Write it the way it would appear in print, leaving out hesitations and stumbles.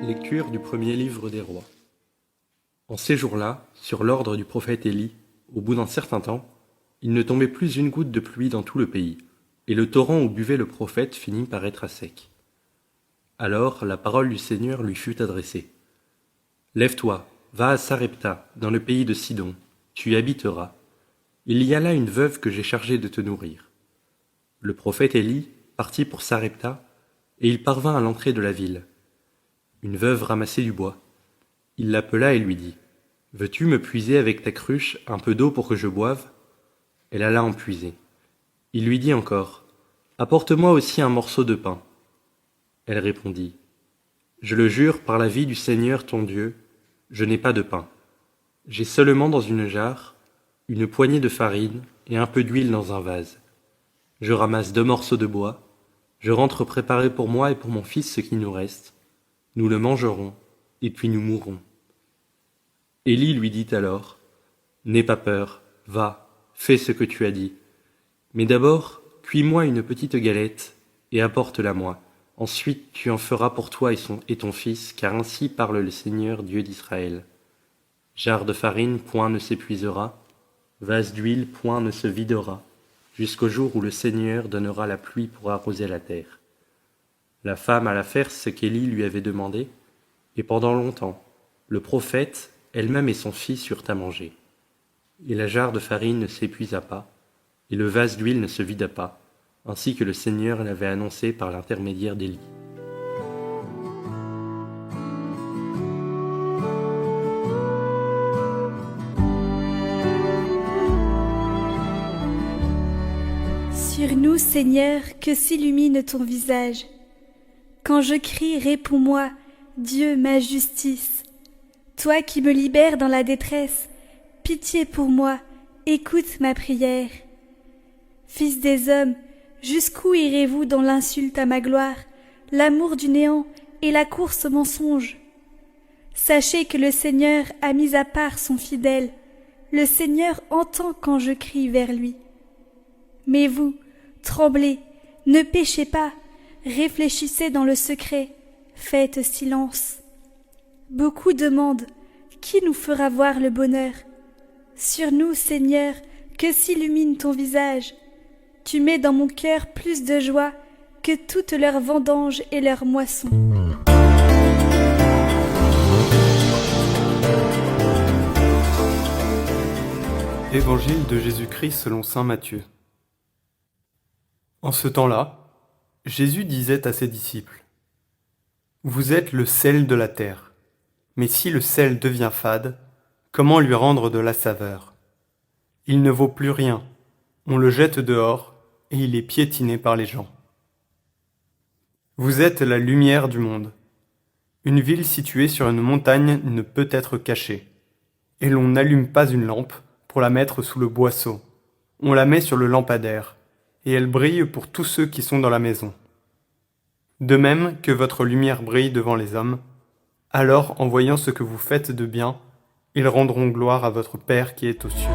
Lecture du premier livre des rois. En ces jours-là, sur l'ordre du prophète Élie, au bout d'un certain temps, il ne tombait plus une goutte de pluie dans tout le pays, et le torrent où buvait le prophète finit par être à sec. Alors la parole du Seigneur lui fut adressée. « Lève-toi, va à Sarepta, dans le pays de Sidon, tu y habiteras. Il y a là une veuve que j'ai chargée de te nourrir. » Le prophète Élie partit pour Sarepta, et il parvint à l'entrée de la ville. Une veuve ramassait du bois. Il l'appela et lui dit « Veux-tu me puiser avec ta cruche un peu d'eau pour que je boive ?» Elle alla en puiser. Il lui dit encore « Apporte-moi aussi un morceau de pain. » Elle répondit « Je le jure par la vie du Seigneur ton Dieu, je n'ai pas de pain. J'ai seulement dans une jarre une poignée de farine et un peu d'huile dans un vase. Je ramasse 2 morceaux de bois, je rentre préparer pour moi et pour mon fils ce qui nous reste. Nous le mangerons, et puis nous mourrons. » Élie lui dit alors, « N'aie pas peur, va, fais ce que tu as dit. Mais d'abord, cuis-moi une petite galette, et apporte-la-moi. Ensuite tu en feras pour toi et ton fils, car ainsi parle le Seigneur Dieu d'Israël. Jarre de farine, point ne s'épuisera, vase d'huile, point ne se videra, jusqu'au jour où le Seigneur donnera la pluie pour arroser la terre. » La femme alla faire ce qu'Élie lui avait demandé, et pendant longtemps, le prophète, elle-même et son fils eurent à manger. Et la jarre de farine ne s'épuisa pas, et le vase d'huile ne se vida pas, ainsi que le Seigneur l'avait annoncé par l'intermédiaire d'Élie. Sur nous, Seigneur, que s'illumine ton visage. Quand je crie, réponds-moi, Dieu, ma justice. Toi qui me libères dans la détresse, pitié pour moi, écoute ma prière. Fils des hommes, jusqu'où irez-vous dans l'insulte à ma gloire, l'amour du néant et la course au mensonge? Sachez que le Seigneur a mis à part son fidèle, le Seigneur entend quand je crie vers lui. Mais vous, tremblez, ne péchez pas, réfléchissez dans le secret, faites silence. Beaucoup demandent, qui nous fera voir le bonheur? Sur nous, Seigneur, que s'illumine ton visage. Tu mets dans mon cœur plus de joie que toutes leurs vendanges et leurs moissons. Évangile de Jésus-Christ selon saint Matthieu. En ce temps-là, Jésus disait à ses disciples : « Vous êtes le sel de la terre. Mais si le sel devient fade, comment lui rendre de la saveur? Il ne vaut plus rien. On le jette dehors et il est piétiné par les gens. Vous êtes la lumière du monde. Une ville située sur une montagne ne peut être cachée. Et l'on n'allume pas une lampe pour la mettre sous le boisseau. On la met sur le lampadaire, et elle brille pour tous ceux qui sont dans la maison. De même que votre lumière brille devant les hommes, alors en voyant ce que vous faites de bien, ils rendront gloire à votre Père qui est aux cieux. »